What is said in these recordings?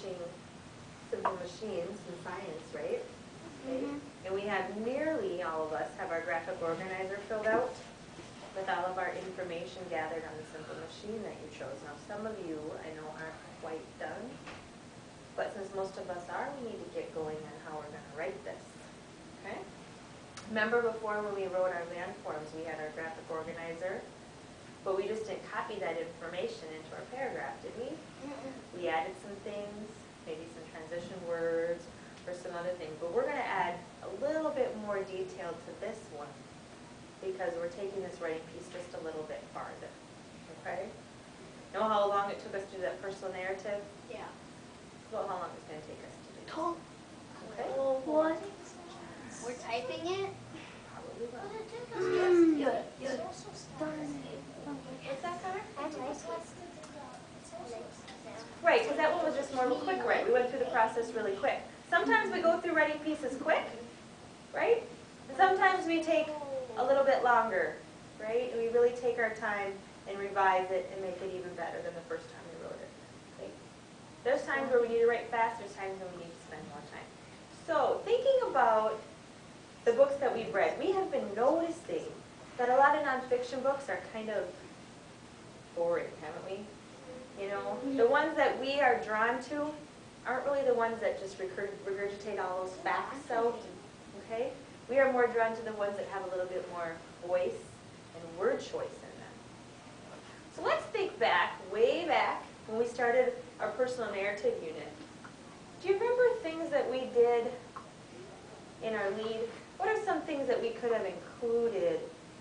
teaching simple machines and science, right? Okay. And we have nearly all of us have our graphic organizer filled out with all of our information gathered on the simple machine that you chose. Now, some of you, I know, aren't quite done, but since most of us are, we need to get going on how we're going to write this. Okay? Remember before when we wrote our landforms, we had our graphic organizer, but we just didn't copy that information into our paragraph, did we? We added some things, maybe some transition words, or some other things, but we're going to add a little bit more detail to this one because we're taking this writing piece just a little bit farther. Okay? Know how long it took us to do that personal narrative? Yeah. Well, how long it's going to take us to do this? Okay? What? We're typing it? Probably will. What's that, Connor? Right, because that one was just more of a quick write. We went through the process really quick. Sometimes we go through writing pieces quick, right? And sometimes we take a little bit longer, right? And we really take our time and revise it and make it even better than the first time we wrote it. Okay? There's times where we need to write fast, there's times when we need to spend more time. So thinking about the books that we've read, we have been noticing that a lot of nonfiction books are kind of boring, haven't we? You know, the ones that we are drawn to aren't really the ones that just regurgitate all those facts out, okay? We are more drawn to the ones that have a little bit more voice and word choice in them. So let's think back, way back, when we started our personal narrative unit. Do you remember things that we did in our lead? What are some things that we could have included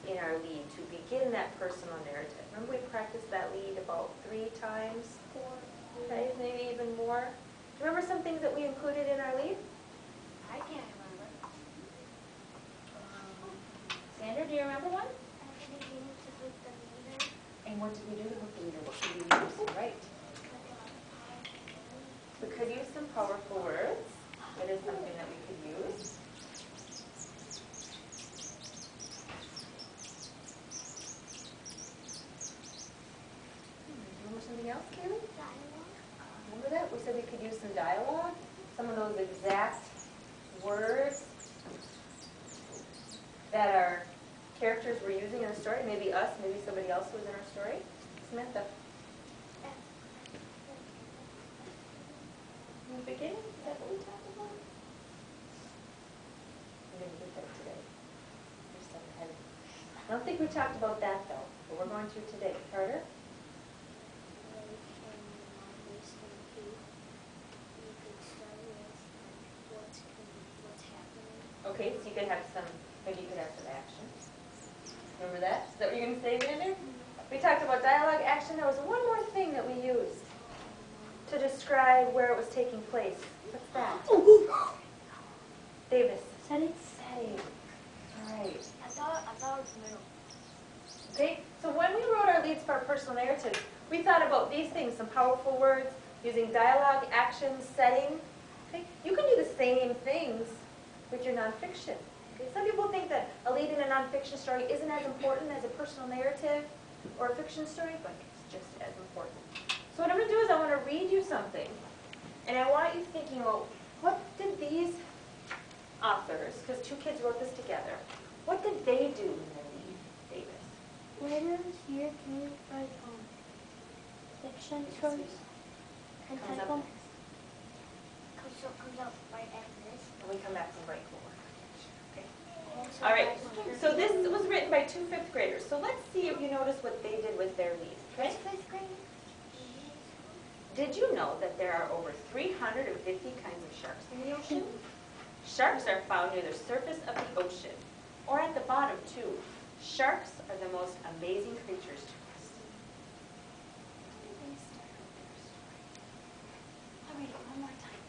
in our lead to begin that personal narrative? Remember we practiced that lead about 3 times? 4. Okay, maybe even more. Do you remember some things that we included in our lead? I can't remember. Sandra, do you remember one? And what did we do to book the leader? What could we use? Right. We could use some powerful words. That is something that we could use. Remember something else, Kaylee? Remember that? We said we could use some dialogue. Some of those exact words that our characters were using in the story. Maybe us, maybe somebody else who was in our story. Samantha. In the beginning, is that what we talked about? We're going to get that today. I don't think we talked about that though, but we're going to today. Carter? Okay, so you could have some, maybe you could have some actions. Remember that? Is that what you're going to say, Xander? We talked about dialogue, action. There was one more thing that we used to describe where it was taking place. What's that? Davis. Setting. Setting. All right. I thought it was middle. Okay, so when we wrote our leads for our personal narrative, we thought about these things, some powerful words, using dialogue, action, setting. Okay, you can do the same things with your nonfiction. Okay? Some people think that a lead in a nonfiction story isn't as important as a personal narrative or a fiction story, but it's just as important. So what I'm going to do is I want to read you something, and I want you thinking, well, what did these authors, because 2 kids wrote this together, what did they do in their lead, Davis? Later this year, can we write fiction stories? And Comes type up them? Comes up right after this. When we come back from break, we'll work on it. Okay. Also, All right, guys, so this was written by 2 5th graders. So let's see if you notice what they did with their lead. Okay? What's 5th grade? Did you know that there are over 350 kinds of sharks in the ocean? Sharks are found near the surface of the ocean, or at the bottom too. Sharks are the most amazing creatures to us. I'll read it one more time.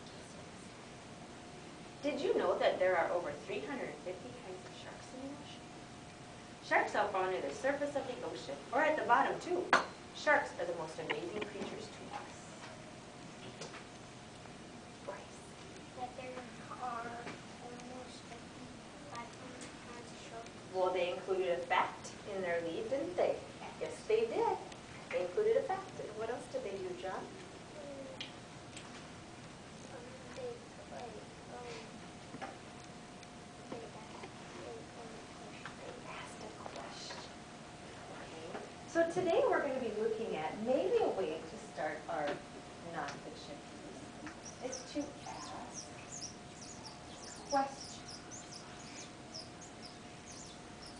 Did you know that there are over 350 kinds of sharks in the ocean? Sharks are found near the surface of the ocean, or at the bottom too. Sharks are the most amazing creatures to us. Bryce. That there are almost 500 kinds of sharks. Well, they included a fact in their lead, didn't they? Yes, they did. They included a fact. And what else did they do, John? today we're going to be looking at maybe a way to start our nonfiction piece is to ask questions.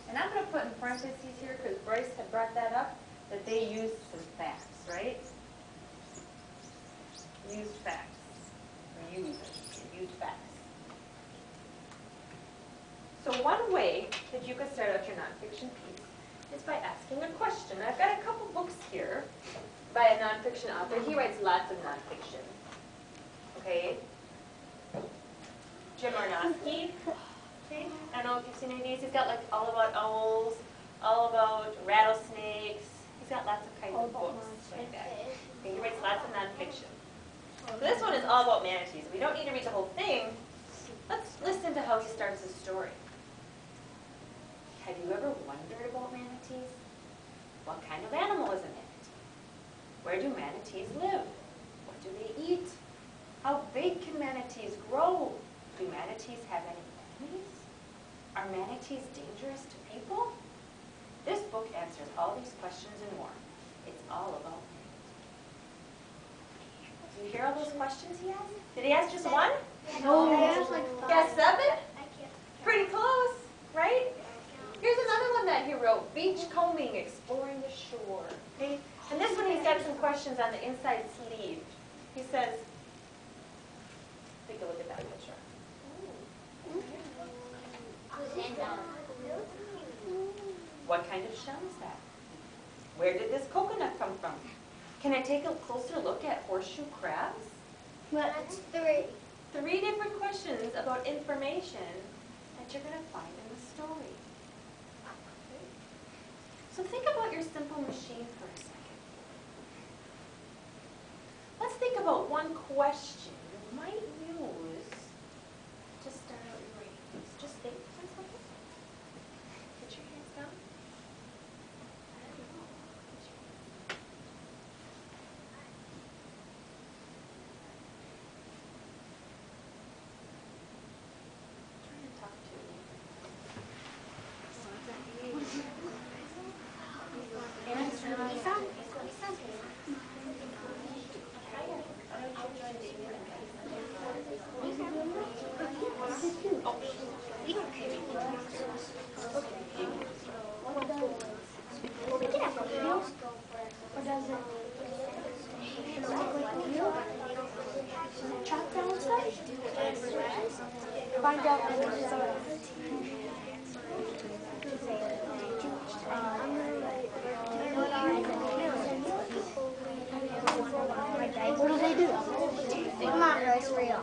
And I'm going to put in parentheses here because Bryce had brought that up, that they use some facts, right? Use facts. Or use facts. So one way that you could start out your nonfiction piece is by asking a question. I've got a couple books here by a nonfiction author. He writes lots of nonfiction. Okay? Jim Arnowski. Okay? I don't know if you've seen any of these. He's got like all about owls, all about rattlesnakes. He's got lots of kinds of books like that. Okay, he writes lots of nonfiction. So this one is all about manatees. We don't need to read the whole thing. Let's listen to how he starts his story. Have you ever wondered about manatees? What kind of animal is a manatee? Where do manatees live? What do they eat? How big can manatees grow? Do manatees have any enemies? Are manatees dangerous to people? This book answers all these questions and more. It's all about manatees. Do you hear all those questions he asked? Did he ask just one? No, there's like Guess 7? I can't. Pretty close, right? Here's another one that he wrote, Beach Combing, Exploring the Shore. Okay? And this one he's got some questions on the inside sleeve. He says, take a look at that picture. What kind of shell is that? Where did this coconut come from? Can I take a closer look at horseshoe crabs? That's 3. 3 different questions about information that you're going to find in the story. Okay. So think about your simple machine for a second. Let's think about one question you might use to start out your writing piece. Just think for a second. Put your hands down. Find out what do they do? Come on, Royce, real.